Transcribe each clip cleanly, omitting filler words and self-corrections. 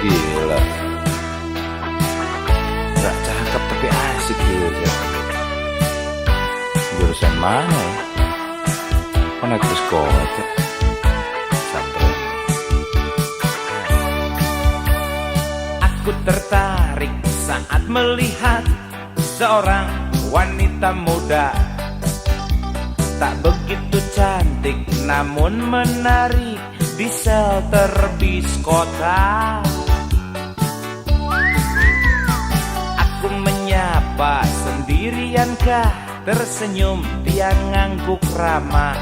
Gila, gak cakep tapi asik gitu. Jurusan mana ya? Mana ke sekolah tuh? Sampai aku tertarik saat melihat seorang wanita muda, tak begitu cantik namun menarik di shelter bis kota. Aku menyapa sendiriankah, tersenyum dia ngangguk ramah.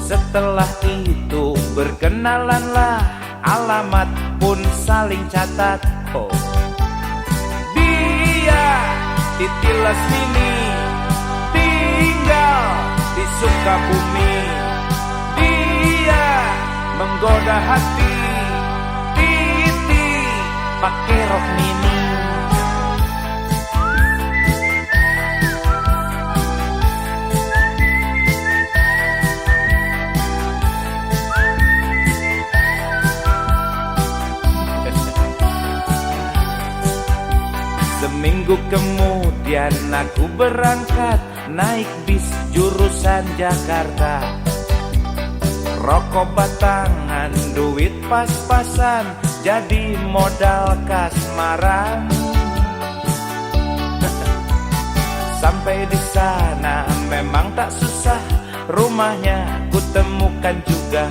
Setelah itu berkenalanlah, alamat pun saling catat. Oh, dia Titi Lasmini, tinggal di Sukabumi. Dia menggoda hati Titi pakai rok mini. Seminggu kemudian aku berangkat naik bis jurusan Jakarta. Rokok batangan, duit pas-pasan, jadi modal kasmaran. Sampai di sana memang tak susah, rumahnya kutemukan juga.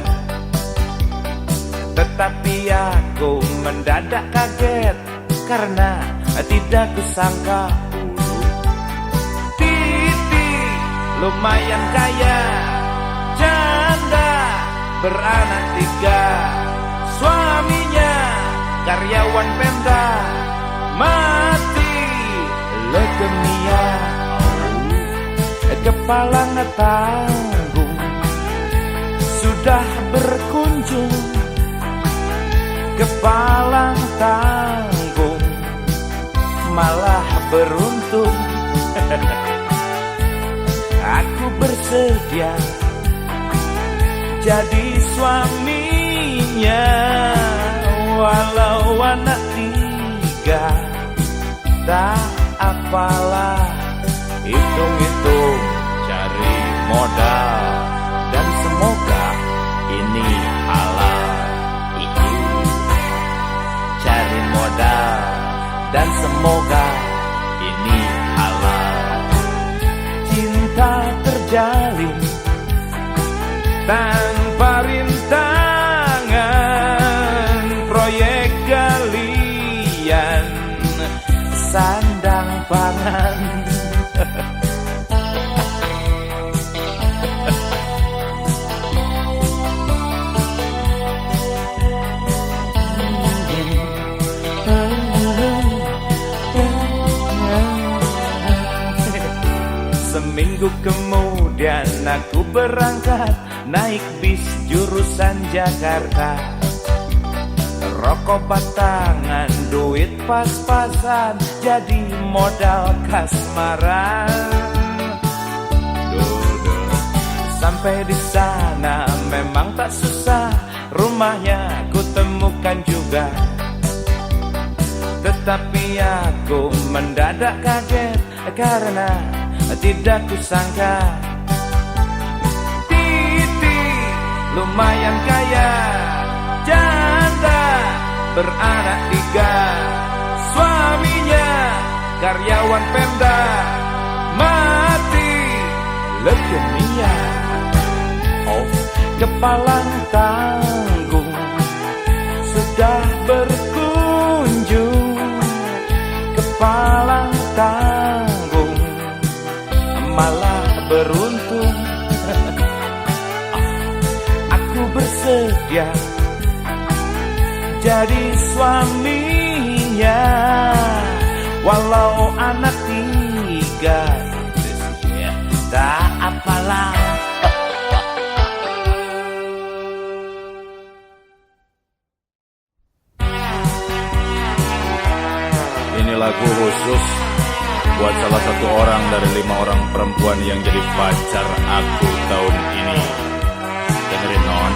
Tetapi aku mendadak kaget karena tidak kusangka Titi lumayan kaya, janda, beranak 3. Suaminya karyawan Pemda, mati leukemia. Kepala tanggung sudah berkunjung, kepala tanggung malah beruntung. Aku bersedia jadi suaminya, walau anak 3. Tak apalah, hitung-hitung cari modal, dan semoga ini halal. Cari modal dan semoga ini halal. Cinta terjalin tanpa rintangan, proyek galian sandang pangan. Seminggu kemudian aku berangkat naik bis jurusan Jakarta. Rokok batangan, duit pas-pasan, jadi modal kasmaran. Sampai di sana memang tak susah, rumahnya kutemukan juga. Tetapi aku mendadak kaget karena tidak kusangka Titi lumayan kaya, janda, beranak 3. Suaminya karyawan Pemda, mati leukemia. Oh, kepala tanggung sudah berkunjung, kepala tanggung malah beruntung. Aku bersedia jadi suaminya, walau anak 3. Tak apalah. ini lagu khusus buat salah satu orang dari 5 orang perempuan yang jadi pacar aku tahun ini. Dengerin non.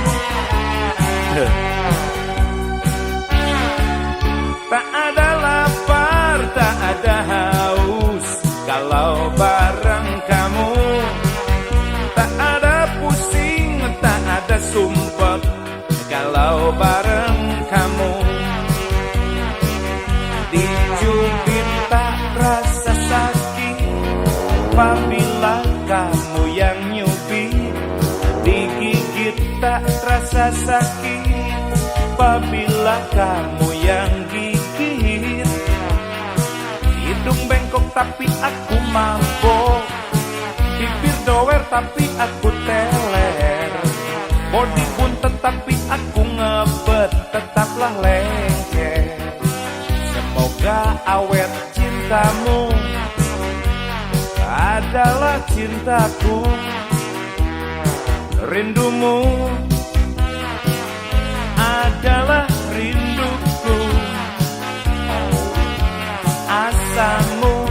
sakit apabila kamu yang gigit. Hidung bengkok tapi aku mabok, bibir doer tapi aku teler, body buntet tapi aku ngebet, tetaplah lengket. Semoga awet cintamu adalah cintaku, rindumu adalah rinduku, asamu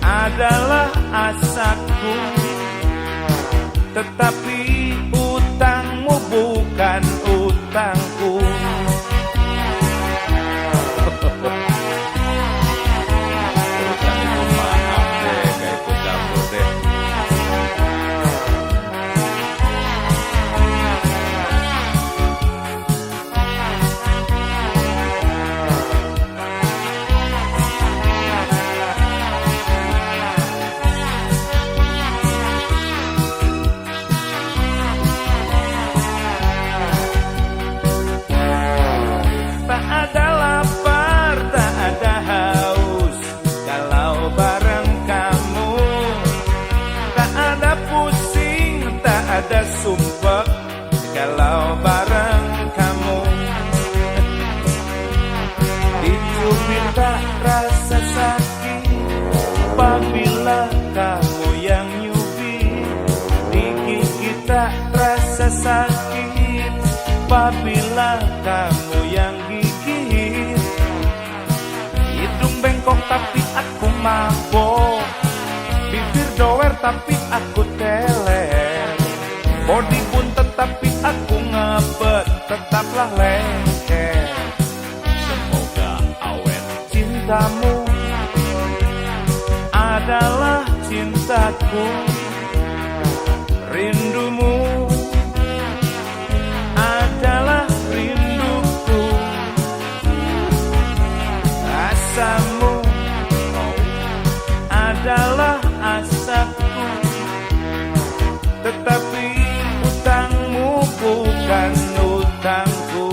adalah asaku, tetapi utangmu bukan utangku. Urusan itu maaf deh, gak ikut campur deh. Tak ada lapar, tak ada haus kalau bareng kamu. Tak ada pusing, tak ada sumpek kalau bareng kamu. Dicubit tak rasa sakit apabila kamu yang nyubit. Digigit tak rasa sakit apabila kamu yang gigit. Hidung bengkok tapi aku mabok, bibir doer tapi aku teler, body buntet tapi aku ngebet, tetaplah lengket. Semoga awet Cintamu adalah cintaku, rindumu adalah rinduku, asamu adalah asaku, tetapi utangmu bukan utangku,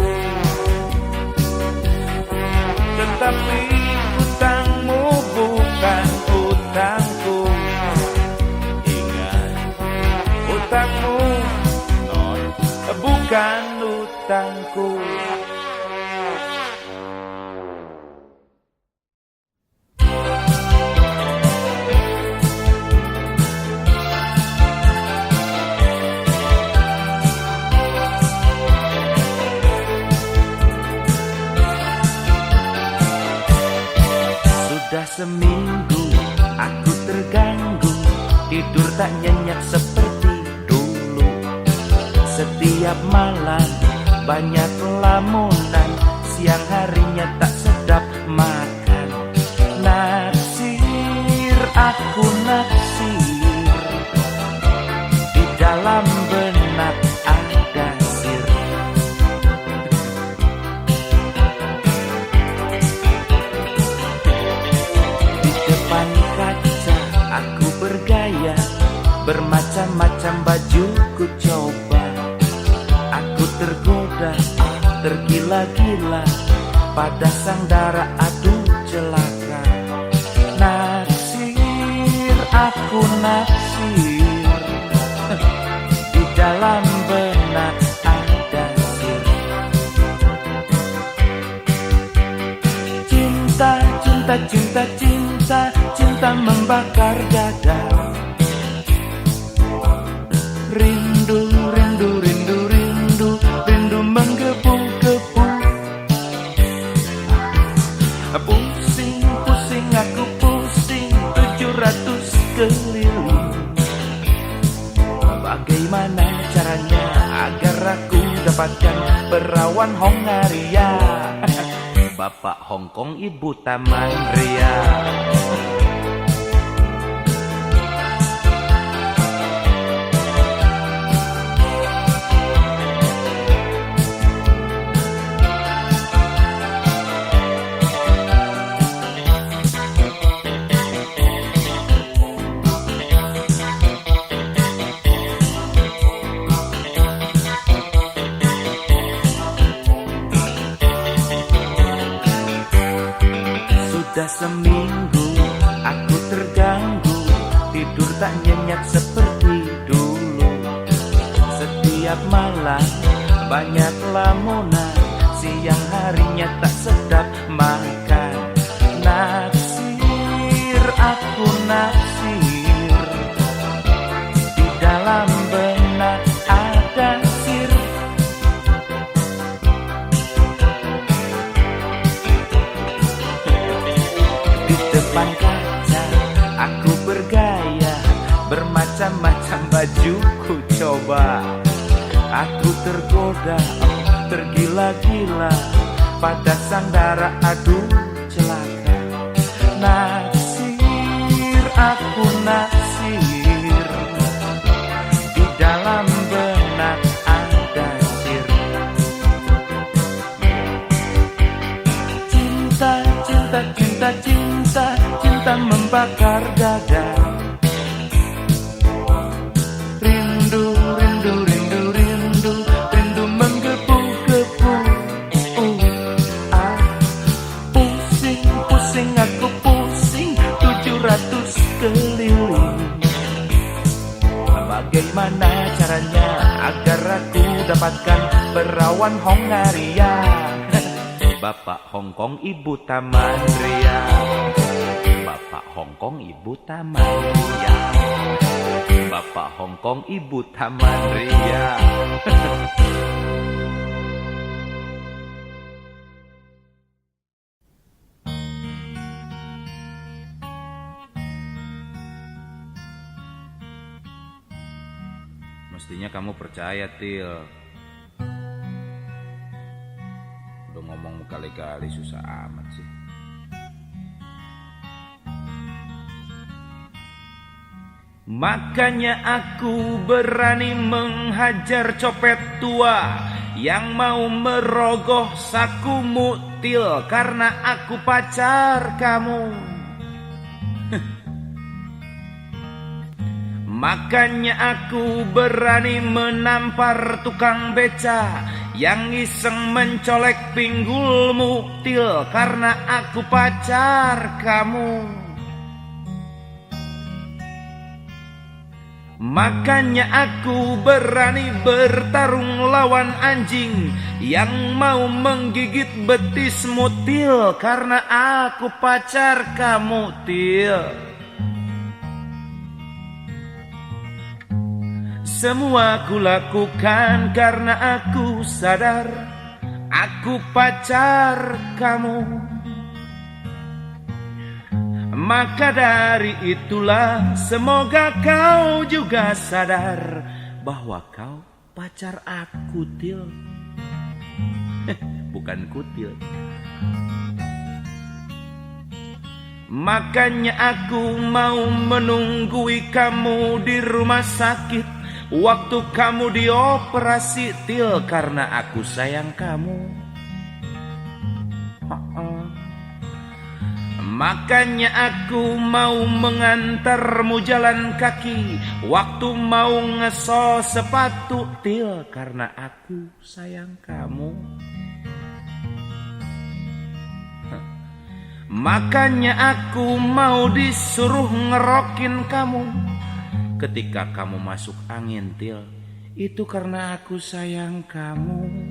tetapi utangmu bukan utangku. ingat Utangmu non bukan utangku. Sudah seminggu aku terganggu, tidur tak nyenyak seperti dulu. Setiap malam banyak lamunan, siang harinya tak sedap makan. Naksir, aku naksir, di dalam benak ada sir. Di depan kaca aku bergaya, bermacam-macam baju ku coba. Aku tergoda, tergila-gila pada sang dara, aduh celaka. Naksir, aku naksir, di dalam benak ada sir. Cinta, cinta, cinta, cinta, cinta membakar dada. Rindu, rindu, rindu, rindu, rindu menggebu-gebu. Pusing, pusing, aku pusing 700 keliling. Bagaimana caranya agar aku dapatkan perawan Hongaria? Bapak Hongkong, ibu Taman Ria. tak nyenyak seperti dulu. Setiap malam banyak lamunan, siang harinya tak sedap makan. Naksir, aku naksir, di dalam benak ada sir. Di depan kaca aku bergaya, bermacam-macam baju ku coba. Aku tergoda, tergila-gila pada sang dara, aduh celaka. Naksir, aku naksir, di dalam benak ada sir. Cinta, cinta, cinta, cinta, cinta membakar dada. Rindu, rindu, rindu, rindu, rindu menggebu-gebu. Pusing, pusing, aku pusing 700 keliling. Bagaimana caranya agar aku dapatkan perawan Hongaria? Bapak Hongkong, Ibu Taman Ria. Bapak Hongkong, Ibu Taman Ria. Bapak Hongkong, Ibu Taman Ria. Mestinya kamu percaya, Til. Udah ngomong kali-kali susah amat sih. Makanya aku berani menghajar copet tua yang mau merogoh sakumu, Til, karena aku pacar kamu. Makanya aku berani menampar tukang beca yang iseng mencolek pinggulmu, Til, karena aku pacar kamu. Makanya aku berani bertarung lawan anjing yang mau menggigit betismu, Til, karena aku pacar kamu, Til. Semua aku lakukan karena aku sadar aku pacar kamu. Maka dari itulah semoga kau juga sadar bahwa kau pacar aku, Til. Bukan kutil. Makanya aku mau menunggui kamu di rumah sakit waktu kamu dioperasi, Til, karena aku sayang kamu. Makanya aku mau mengantarmu jalan kaki waktu mau ngesol sepatu, Til, karena aku sayang kamu. Makanya aku mau disuruh ngerokin kamu ketika kamu masuk angin, Til. Itu karena aku sayang kamu.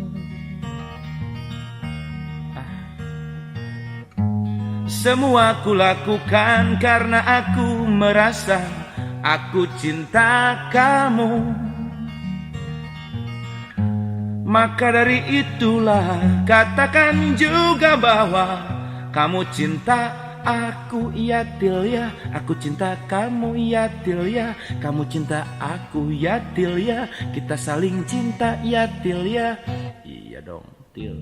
Semua aku lakukan karena aku merasa aku cinta kamu. Maka dari itulah katakan juga bahwa kamu cinta aku, ya, Til, ya. Aku cinta kamu, ya, Til, ya. Kamu cinta aku, ya, Til, ya. Kita saling cinta, ya, Til, ya. Iya dong, Til.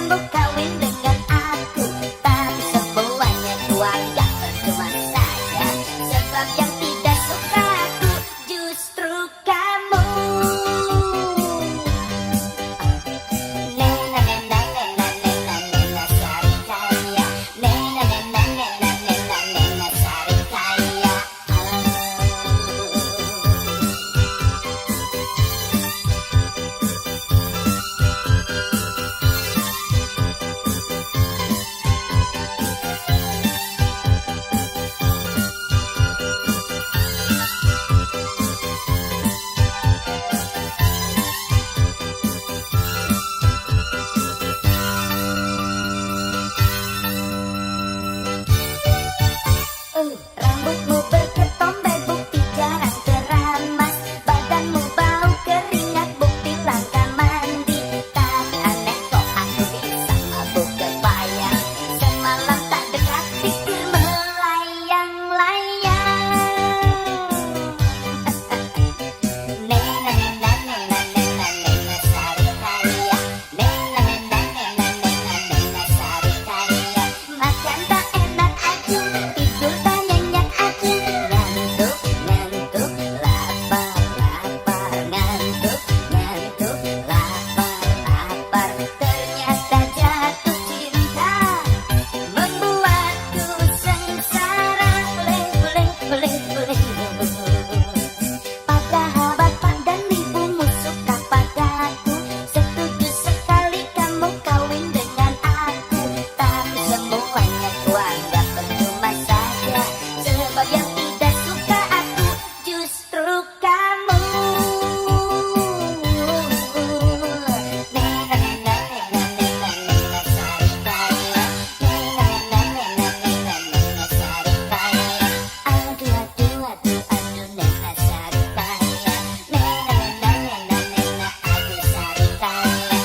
kamu kawin dengan aku. Tapi semuanya ku anggap percuma saja, sebab yang tidak suka aku justru kamu. Nena nena nena nena nena sari kaya. Nena nena nena nena nena sari kaya. Rambutmu berketombe bukti jarang keramas, badanmu bau keringat bukti langka mandi. Tapi aneh kok aku bisa mabuk kebayang, semalam tak dekat pikir melayang-layang. Nena nena nena nena nena sari kaya. Nena nena nena nena nena sari kaya. Makan tak enak aku, tidur tak nyenyak aku. Ngantuk ngantuk lapar lapar, ngantuk ngantuk lapar lapar. Ternyata jatuh cinta membuatku sengsara. Boleh boleh boleh boleh. Padahal bapak dan ibumu suka padaku, setuju sekali kamu kawin dengan aku. Tapi semuanya ku anggap percuma saja, sebab yang tidak suka aku justru kamu. Nena nena nena nena nena sari kaya. Nena nena nena nena nena sari kaya. Aduh aduh aduh aduh nena sari kaya. Nena nena nena nena aduh sari kaya.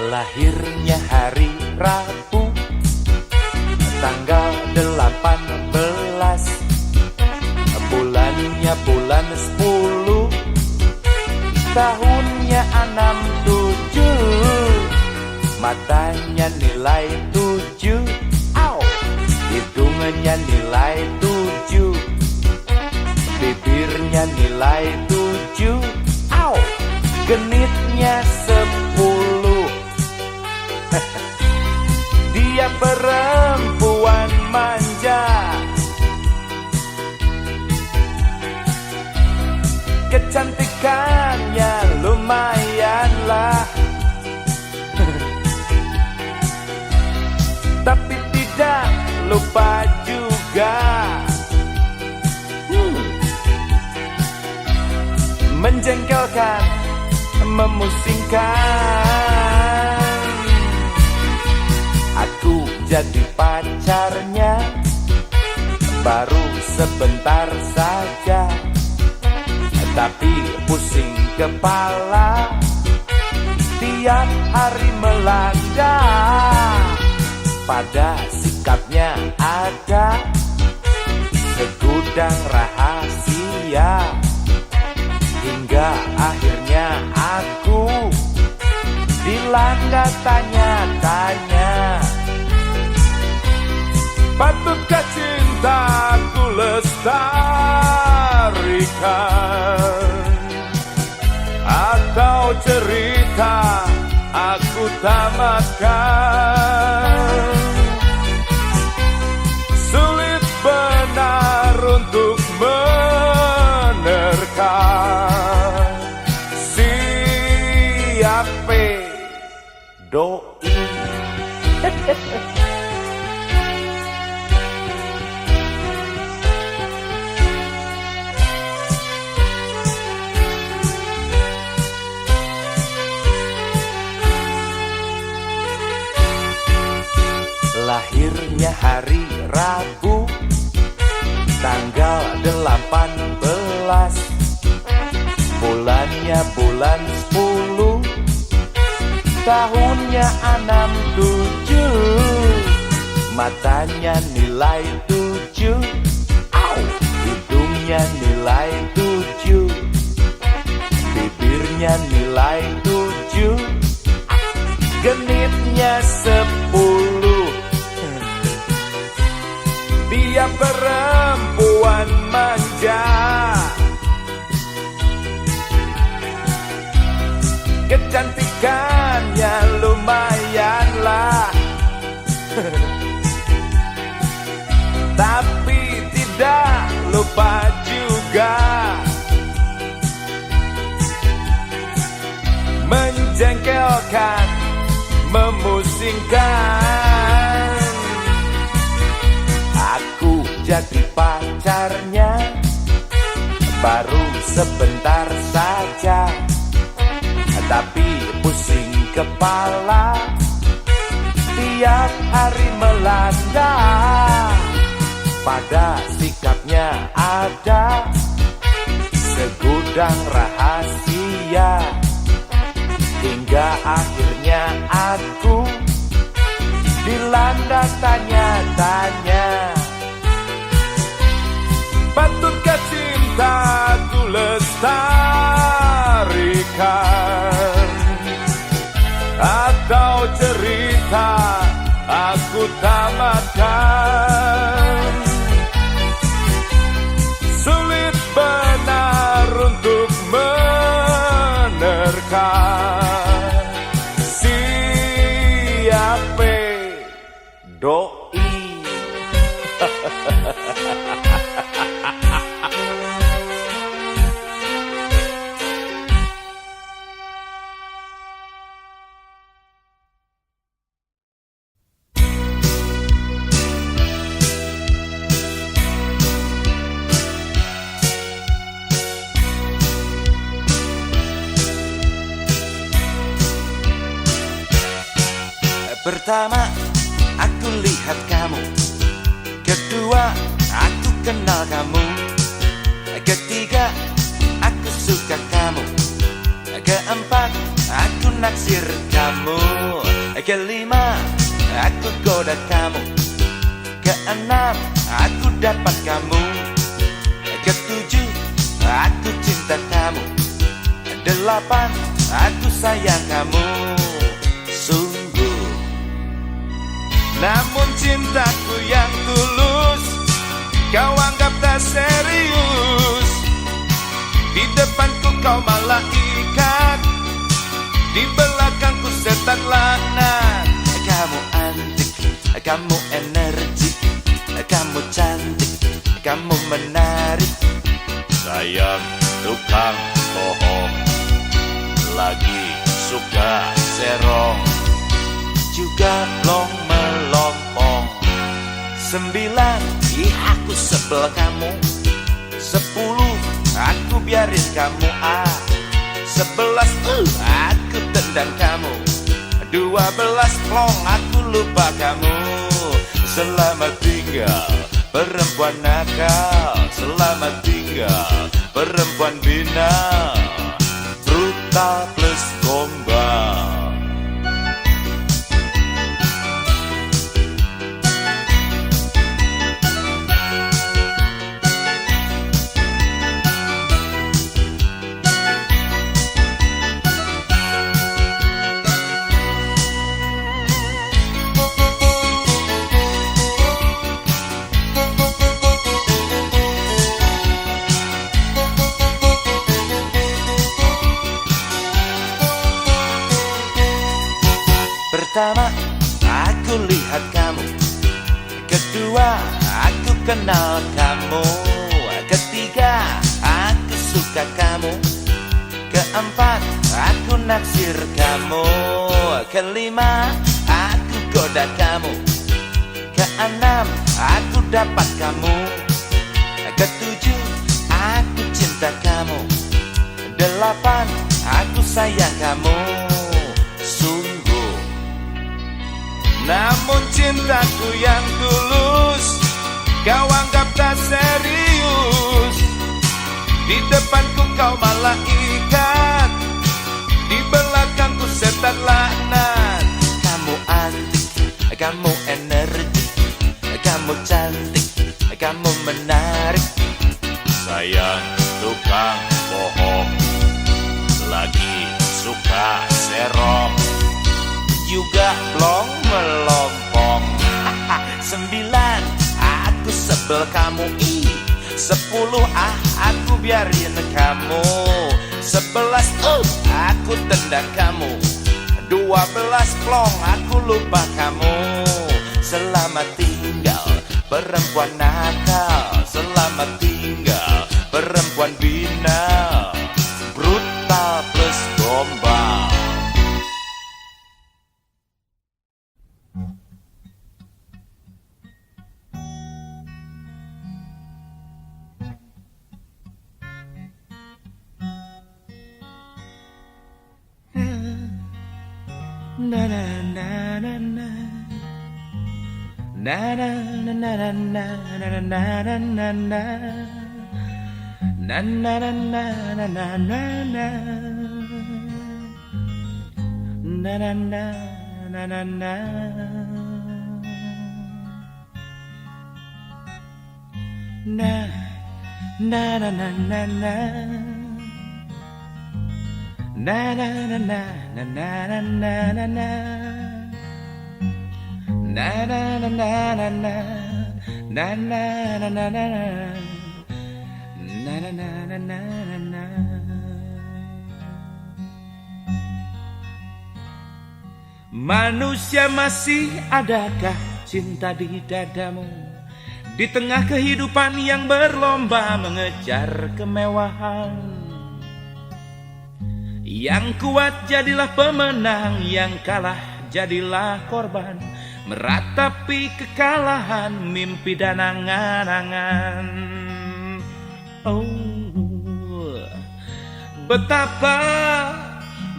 Lahirnya hari Rabu, tanggal 18, bulannya bulan 10, tahunnya 67, matanya nilai 7, hidungnya nilai 7, bibirnya nilai 7, genitnya 10. Dia perempuan manja, kecantikannya lumayanlah, tapi tidak lupa juga menjengkelkan, memusingkan. Aku jadi pacarnya baru sebentar saja, tapi pusing kepala tiap hari melanda. Pada sikapnya ada segudang rahasia, hingga akhirnya aku dilanda tanya-tanya. Patutkah cintaku lestarikan cerita aku tamatkan. Sulit benar untuk menerka siapa doi. Lahirnya hari Rabu, tanggal 18, bulannya bulan 10, tahunnya 67, matanya nilai 7, hidungnya nilai 7, bibirnya nilai 7, genitnya 10. Dia perempuan manja, kecantikannya lumayanlah, tapi tidak lupa juga menjengkelkan, memusingkan. Aku jadi pacarnya baru sebentar saja, tapi pusing kepala tiap hari melanda. Pada sikapnya ada segudang rahasia, hingga akhirnya aku dilanda tanya-tanya. Patutkah cintaku lestarikan, atau cerita aku tamatkan? Sulit benar untuk menerka siapa doi. Pertama, aku lihat kamu. Kedua, aku kenal kamu. Ketiga, aku suka kamu. Keempat, aku naksir kamu. Kelima, aku goda kamu. Keenam, aku dapat kamu. Ketujuh, aku cinta kamu. Delapan, aku sayang kamu. Namun cintaku yang tulus kau anggap tak serius. Di depanku kau malaikat, di belakangku setan laknat. Kamu antik, kamu energik, kamu cantik, kamu menarik. Sayang tukang bohong, lagi suka serong, juga blong melompong. 9, aku sebel kamu. 10, aku biarin kamu. 11, aku tendang kamu. 12, plong, aku lupa kamu. Selamat tinggal perempuan nakal, selamat tinggal perempuan binal, brutal plus gombal. lihat kamu. Kedua, aku kenal kamu. Ketiga, aku suka kamu. Keempat, aku naksir kamu. Kelima, aku goda kamu. Keenam, aku dapat kamu. Ketujuh, aku cinta kamu. Delapan, aku sayang kamu. Sungguh. Namun cintaku yang tulus kau anggap tak serius. Di depanku kau malaikat, di belakangku setan laknat. Kamu antik, kamu energi, kamu cantik, kamu menarik. Sayang tukang bohong, lagi suka serong, Juga blong melompong. 9, aku sebel kamu. 10, aku biarin kamu. 11, aku tendang kamu. 12, plong, aku lupa kamu. Selamat tinggal perempuan nakal. Selamat tinggal perempuan binal. Brutal plus gombal. Na na na na na. Na na na na na na na na na na na. Na na na na na na na na. Na na na na na na. Na na na na na na. Na na na na na na na na na. Na na na na na na. Na na na na na na. Na na na na na na na. Manusia, masih adakah cinta di dadamu? Di tengah kehidupan yang berlomba mengejar kemewahan. Yang kuat jadilah pemenang, yang kalah jadilah korban. Meratapi kekalahan, mimpi dan angan-angan. Oh, betapa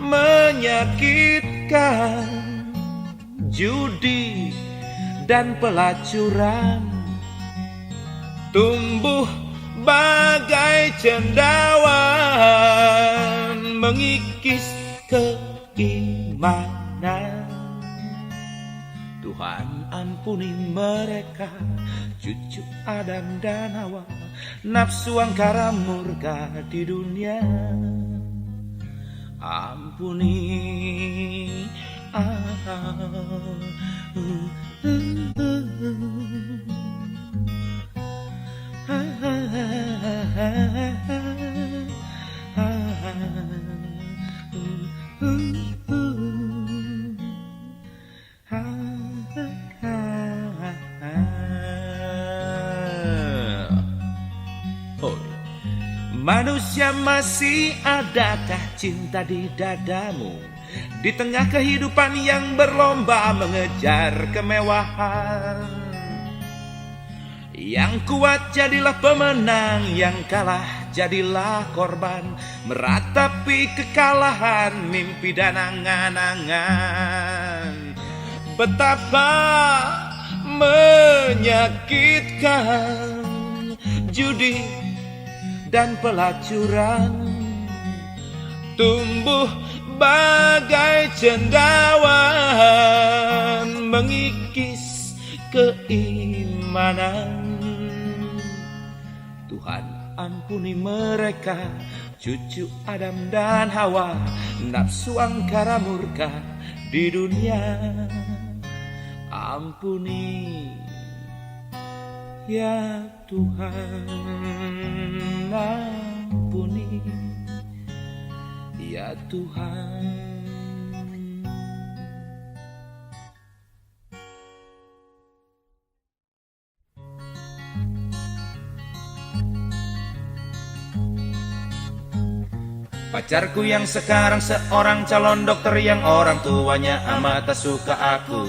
menyakitkan judi dan pelacuran. Tumbuh bagai cendawan, mengikis keimanan. Tuhan ampuni mereka, cucu Adam dan Hawa, nafsu angkara murka di dunia. Ampuni Manusia, masih adakah cinta di dadamu? Di tengah kehidupan yang berlomba mengejar kemewahan. Yang kuat jadilah pemenang, yang kalah jadilah korban. Meratapi kekalahan, mimpi dan angan-angan. Betapa menyakitkan judi dan pelacuran. Tumbuh bagai cendawan, mengikis keimanan. Tuhan ampuni mereka, cucu Adam dan Hawa, nafsu angkara murka di dunia. Ampuni ya Tuhan, ampuni ya Tuhan. Pacarku yang sekarang seorang calon dokter yang orang tuanya amat tak suka aku.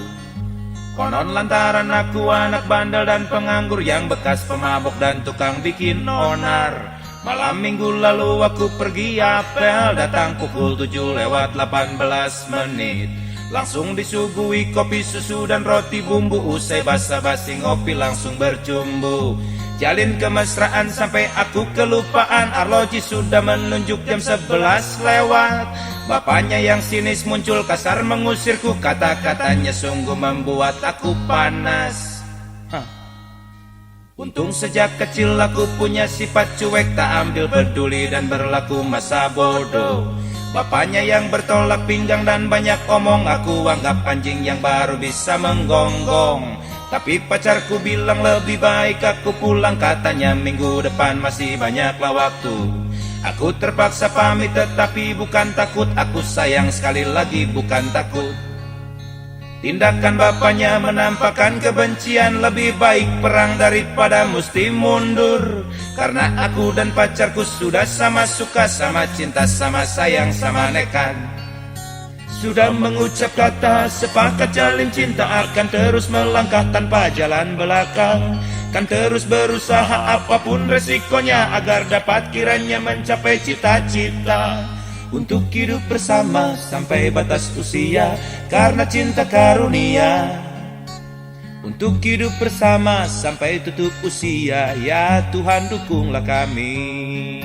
Konon lantaran aku anak bandel dan penganggur yang bekas pemabok dan tukang bikin onar. Malam minggu lalu aku pergi apel, datang pukul 7:18 menit. Langsung disuguhi kopi susu dan roti bumbu, usai basa-basi ngopi langsung bercumbu. Jalin kemesraan sampai aku kelupaan, arloji sudah menunjuk jam 11 lewat. Bapaknya yang sinis muncul kasar mengusirku, kata-katanya sungguh membuat aku panas. Untung sejak kecil aku punya sifat cuek, tak ambil peduli dan berlaku masa bodoh. Bapaknya yang bertolak pinggang dan banyak omong, aku anggap anjing yang baru bisa menggonggong. Tapi pacarku bilang lebih baik aku pulang, katanya minggu depan masih banyaklah waktu. Aku terpaksa pamit tetapi bukan takut, aku sayang sekali lagi bukan takut. Tindakan bapaknya menampakkan kebencian, lebih baik perang daripada mesti mundur. Karena aku dan pacarku sudah sama suka, sama cinta, sama sayang, sama nekat. Sudah mengucap kata sepakat jalin cinta, akan terus melangkah tanpa jalan belakang. Kan terus berusaha apapun resikonya, agar dapat kiranya mencapai cita-cita. Untuk hidup bersama sampai batas usia, karena cinta karunia. Untuk hidup bersama sampai tutup usia, ya Tuhan dukunglah kami.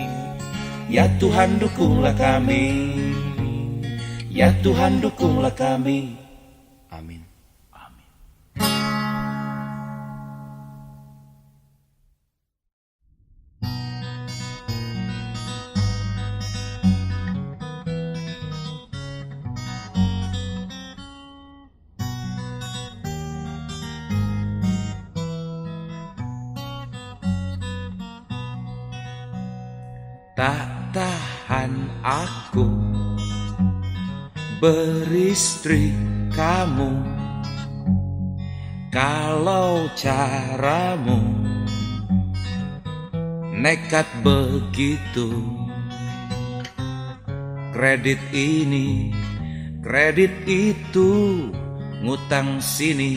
Ya Tuhan dukunglah kami. Ya Tuhan dukunglah kami. Amin. Amin. Tak tahan aku beristri kamu, kalau caramu nekat begitu. Kredit ini, kredit itu, ngutang sini,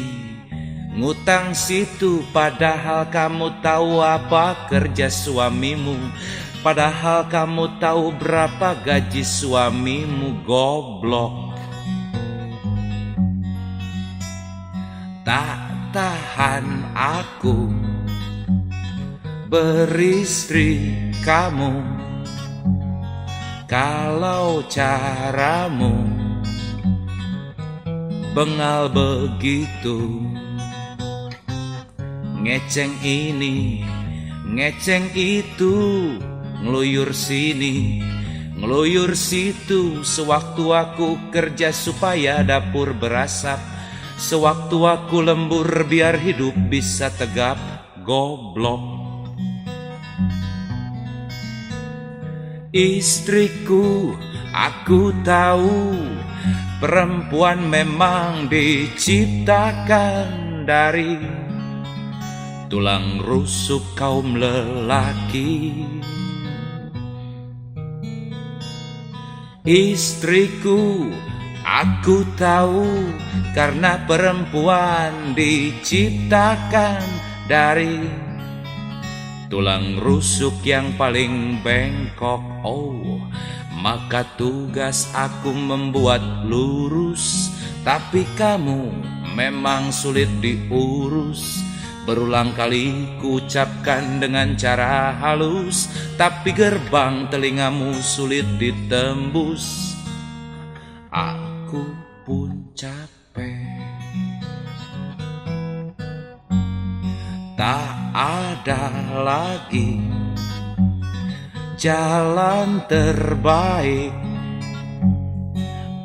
ngutang situ. Padahal kamu tahu apa kerja suamimu, padahal kamu tahu berapa gaji suamimu. Goblok. Tak tahan aku beristri kamu, kalau caramu bengal begitu. Ngeceng ini, ngeceng itu, ngeluyur sini, ngeluyur situ. Sewaktu aku kerja supaya dapur berasap, sewaktu aku lembur biar hidup bisa tegap. Goblok. Istriku, aku tahu perempuan memang diciptakan dari tulang rusuk kaum lelaki. Istriku, aku tahu karena perempuan diciptakan dari tulang rusuk yang paling bengkok. Oh, maka tugas aku membuat lurus, tapi kamu memang sulit diurus. Berulang kali kuucapkan dengan cara halus, tapi gerbang telingamu sulit ditembus. Aku pun capek. Tak ada lagi jalan terbaik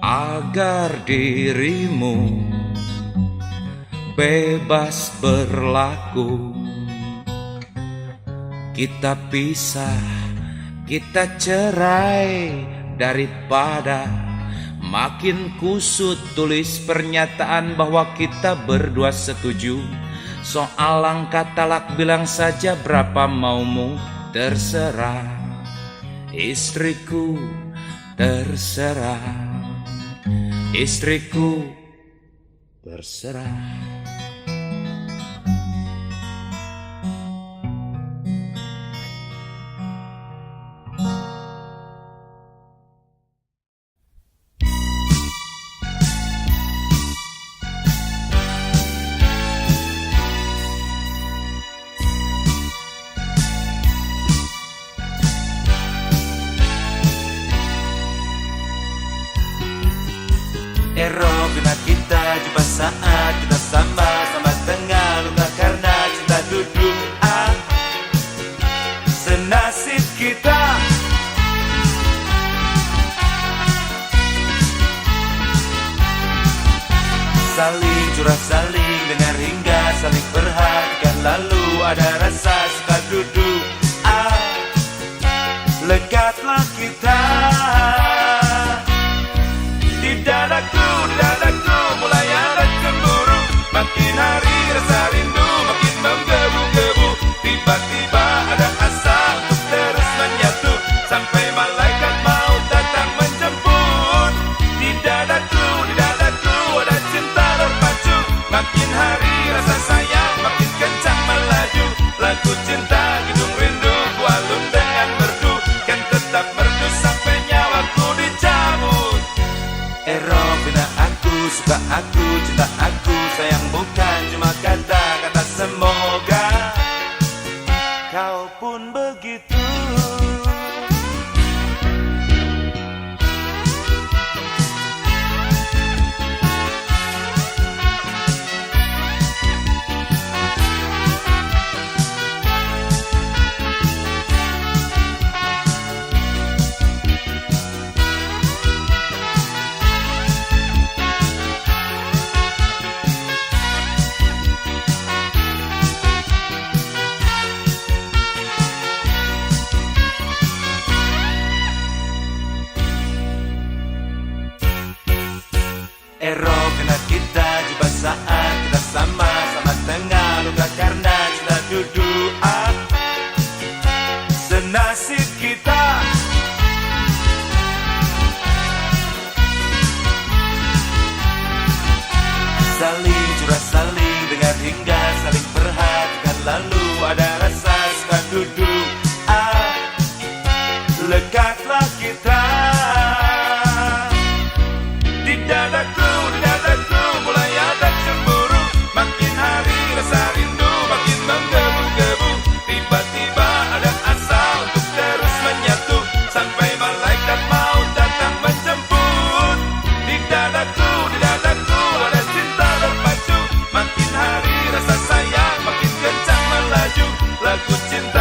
agar dirimu bebas berlaku. Kita pisah, kita cerai, daripada makin kusut tulis pernyataan bahwa kita berdua setuju. Soal angka talak bilang saja berapa maumu, terserah. Istriku, terserah, istriku terserah. Erokna kita jumpa saat kita sama-sama tengah luka karena cinta duduk senasib kita. Saling curah, saling dengar hingga saling perhatikan, lalu ada rasa suka duduk lekatlah kita. Di dadaku mulai ada cemburu, makin hari rasa rindu makin menggebu-gebu. Tiba-tiba ada asa untuk terus menyatu, sampai malaikat maut datang menjemput. Di dadaku ada cinta terpacu, makin hari rasa sayang makin kencang melaju. Lagu cinta Gedung Rindu ku alun dengan merdu, kan tetap merdu sampai nyawaku dicabut. Erokna aku, suka aku, cinta aku, sayang bukan cuma kata-kata, semoga kau pun begitu. Erokna kita jumpa saat kita sama-sama tengah luka karena cinta duduk senasib kita. Saling curah, saling dengar hingga saling perhatikan, lalu ada rasa suka duduk lekatlah kita. Di dadaku mulai ada cemburu, makin hari rasa rindu makin menggebu-gebu. Tiba-tiba ada asa untuk terus menyatu, sampai malaikat maut datang menjemput. Di dadaku ada cinta terpacu, makin hari rasa sayang makin kencang melaju. Lagu cinta